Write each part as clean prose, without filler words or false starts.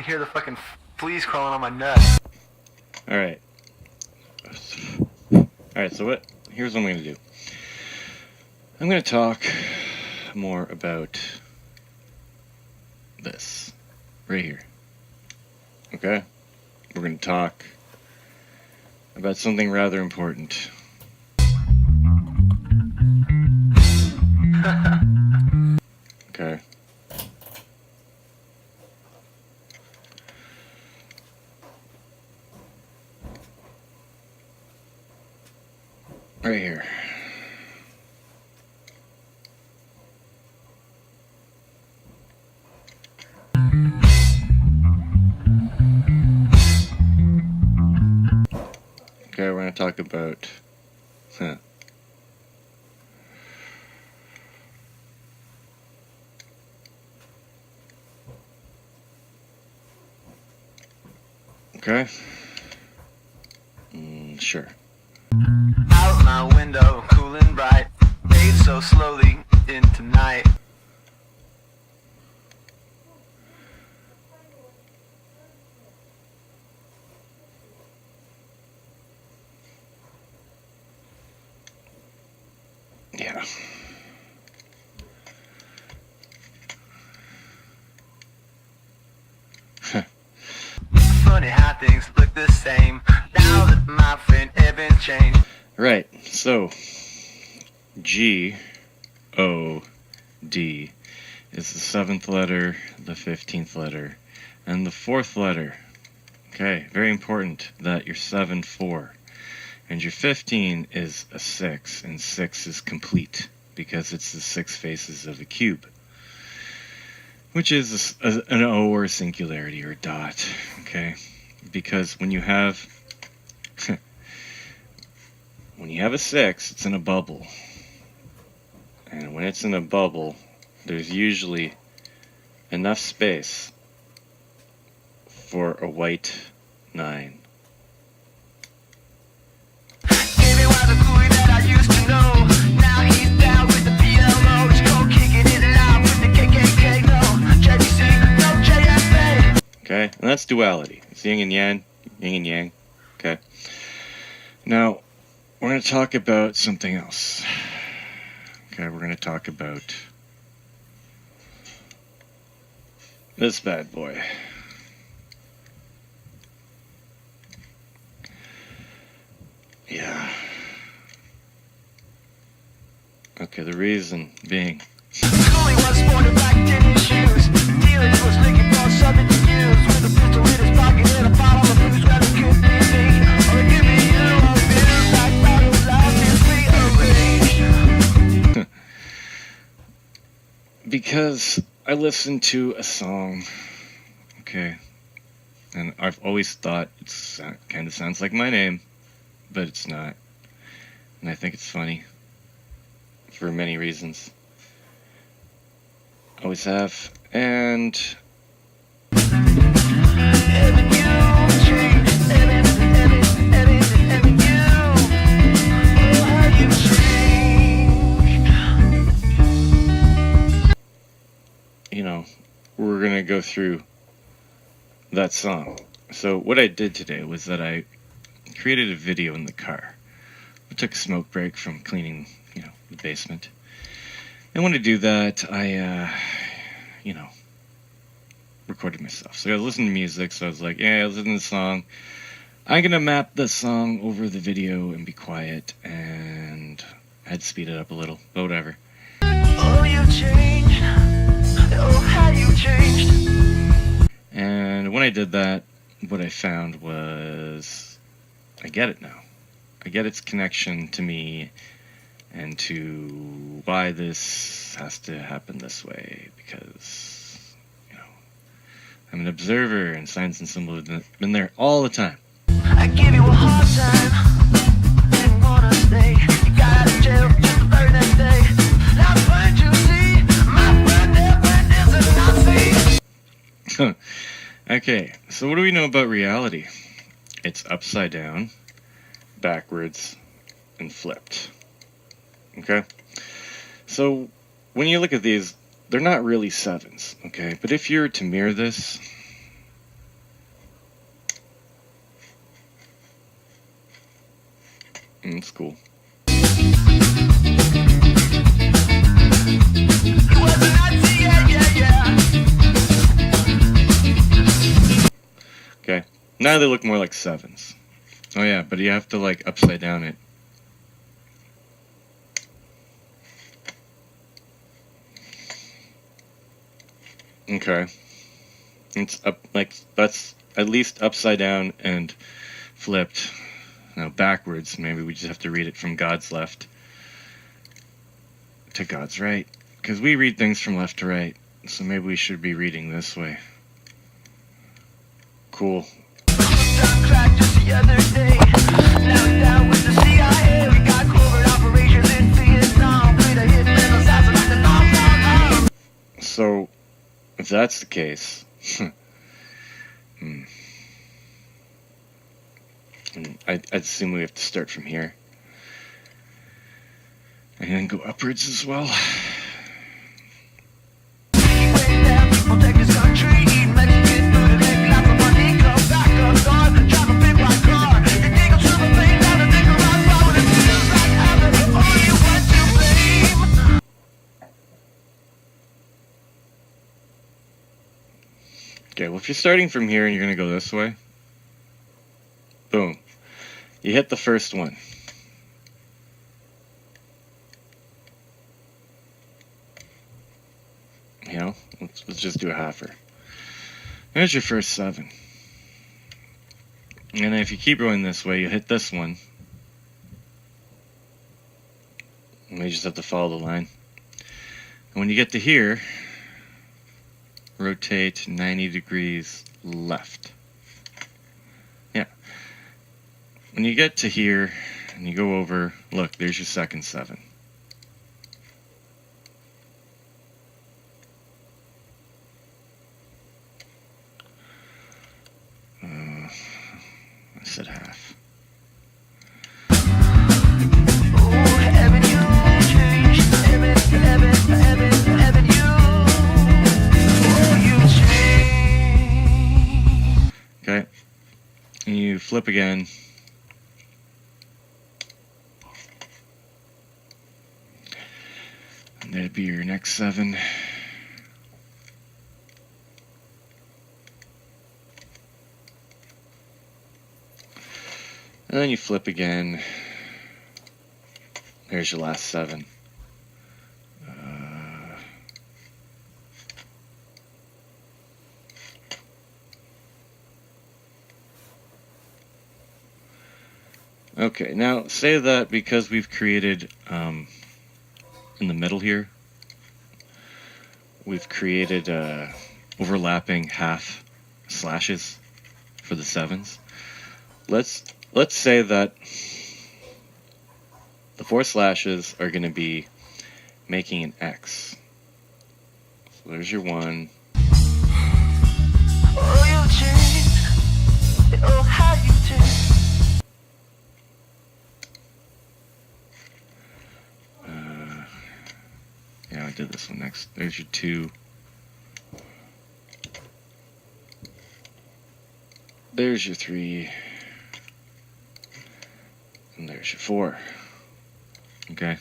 can hear the fucking fleas crawling on my nuts. Alright. Alright, so here's what I'm going to do. I'm going to talk more about this. Right here. Okay? We're going to talk about something rather important. Okay. Right here. Okay, we're going to talk about Okay. Sure. Out my window, cool and bright, fade so slowly into night. Yeah. Funny how things look the same now that my friend Evan changed. Right, so G-O-D is the 7th letter, the 15th letter, and the 4th letter. Okay, very important that you're 7-4. And your 15 is a 6, and 6 is complete because it's the 6 faces of a cube, which is an O or a singularity or a dot. Okay, because when you have a 6, it's in a bubble, and when it's in a bubble, there's usually enough space for a white 9. Okay, and that's duality. It's yin and yang, yin and yang. Okay. Now, we're going to talk about something else. Okay, we're going to talk about this bad boy. Yeah. Okay, the reason being. Because I listened to a song, okay, and I've always thought it kind of sounds like my name, but it's not, and I think it's funny for many reasons. Always have, and you know, we're gonna go through that song. So what I did today was that I created a video in the car. I took a smoke break from cleaning, the basement. And when I do that, I, recorded myself. So I was listening to music, so I was like, yeah, I was listening to the song. I'm gonna map the song over the video and be quiet, and I had to speed it up a little, but whatever. Oh, you've changed. Oh, how you changed. And when I did that, what I found was, I get it now. I get its connection to me and to why this has to happen this way, because, I'm an observer, and signs and symbols have been there all the time. I give you a hard time. Didn't wanna stay. You got out of jail just the very next day. Now what you see, my friend is a Nazi. Okay, so what do we know about reality? It's upside down, backwards, and flipped. Okay? So when you look at these, they're not really 7s, okay? But if you were to mirror this, It's cool. Okay, now they look more like 7s. Oh yeah, but you have to like upside down it. Okay, it's up, like, that's at least upside down and flipped. Now backwards, maybe we just have to read it from God's left to God's right, because we read things from left to right, so maybe we should be reading this way. Cool. So, if that's the case, I'd assume we have to start from here. And then go upwards as well. Okay, well, if you're starting from here and you're going to go this way, boom, you hit the first one. You know, let's just do a halfer. There's your first 7. And then if you keep going this way, you hit this one. And you just have to follow the line. And when you get to here, rotate 90 degrees left. Yeah. When you get to here and you go over, look, there's your second 7. I said half. Okay, and you flip again. And that'd be your next 7. And then you flip again. There's your last 7. Okay, now say that because we've created in the middle here, we've created overlapping half slashes for the 7s. Let's say that the 4 slashes are going to be making an X. So there's your 1. Oh, you change. Oh, how you change. Yeah, I did this one next. There's your 2. There's your 3. And there's your 4. Okay.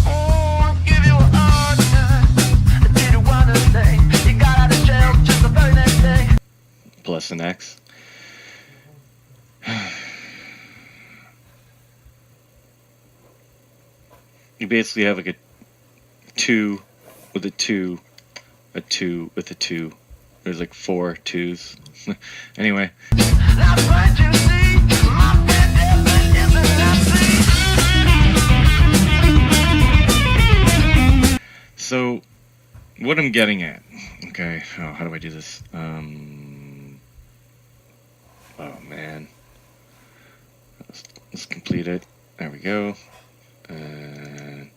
Oh, give you a hard time. I didn't wanna stay. You got out of jail just the very next day. Plus an X. You basically have like a 2 with a 2, a 2 with a 2. There's like 4 2s. Anyway. That's what you see. My bed isn't I see. So, what I'm getting at, okay, oh, how do I do this? Oh man. Let's complete it. There we go. And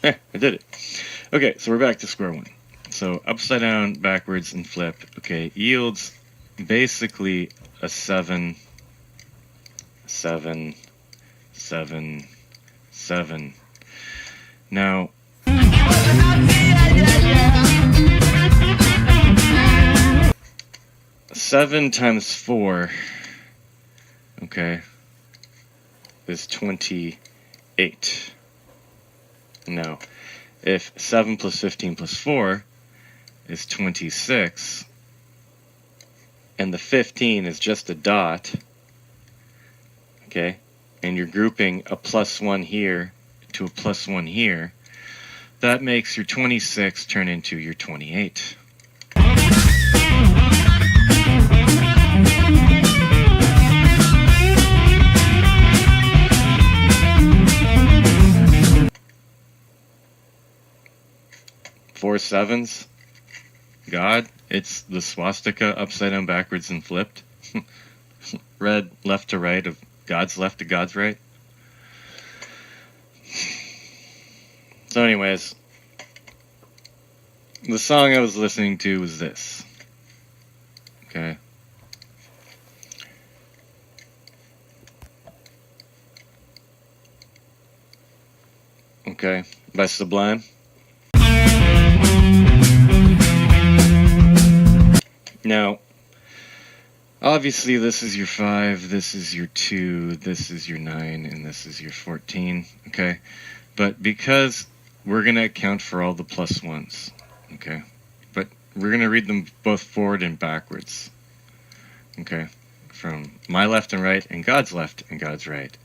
I did it. Okay, so we're back to square one. So upside down, backwards, and flip. Okay, yields basically a 7, 7, 7, 7. Now, 7 7 times 4, okay, is 28. Now, if 7 plus 15 plus 4 is 26, and the 15 is just a dot, okay, and you're grouping a +1 here to a +1 here, that makes your 26 turn into your 28. Four sevens, God, it's the swastika upside down, backwards, and flipped. Read left to right of God's left to God's right. So anyways, the song I was listening to was this. Okay. Okay, by Sublime. Now, obviously this is your 5, this is your 2, this is your 9, and this is your 14, okay? But because we're going to account for all the +1s, okay? But we're going to read them both forward and backwards, okay? From my left and right, and God's left and God's right.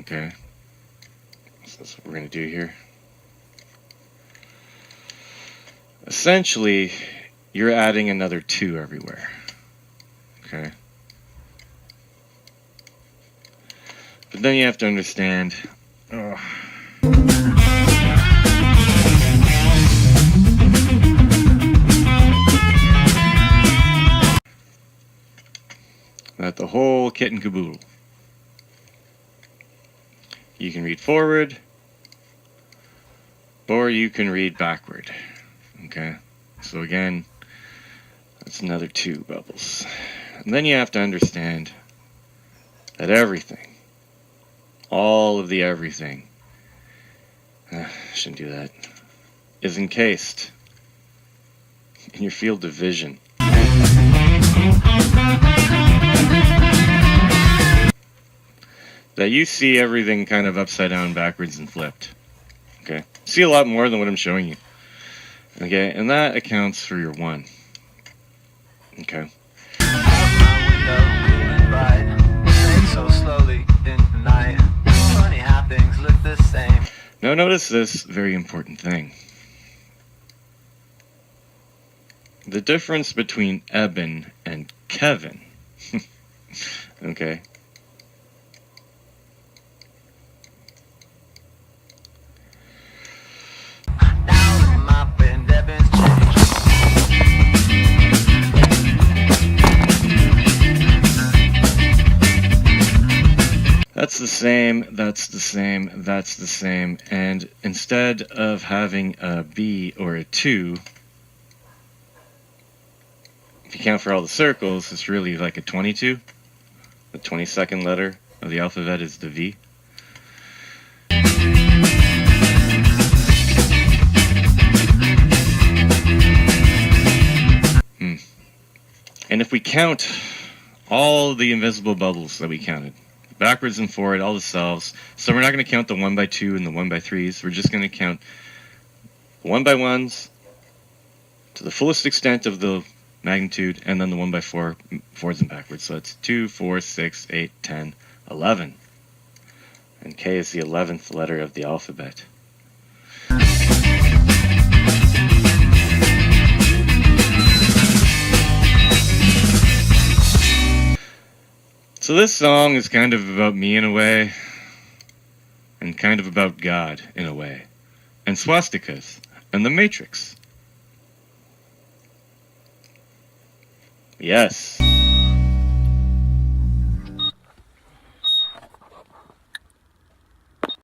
Okay, so that's what we're going to do here. Essentially, you're adding another 2 everywhere, okay? But then you have to understand, that the whole kit and caboodle. You can read forward, or you can read backward. Okay, so again, that's another 2 bubbles. And then you have to understand that everything, all of the everything, shouldn't do that, is encased in your field of vision. That you see everything kind of upside down, backwards, and flipped. Okay, see a lot more than what I'm showing you. Okay, and that accounts for your 1. Okay. Now notice this very important thing. The difference between Eben and Kevin. Okay. That's the same, that's the same, that's the same, and instead of having a B or a 2, if you count for all the circles, it's really like a 22. The 22nd letter of the alphabet is the V. And if we count all the invisible bubbles that we counted, backwards and forward, all the selves. So we're not going to count the 1x2 and the 1x3s. We're just going to count 1x1s to the fullest extent of the magnitude, and then the 1x4 forwards and backwards. So it's 2, 4, 6, 8, 10, 11. And K is the 11th letter of the alphabet. So this song is kind of about me in a way, and kind of about God in a way, and swastikas, and the Matrix. Yes.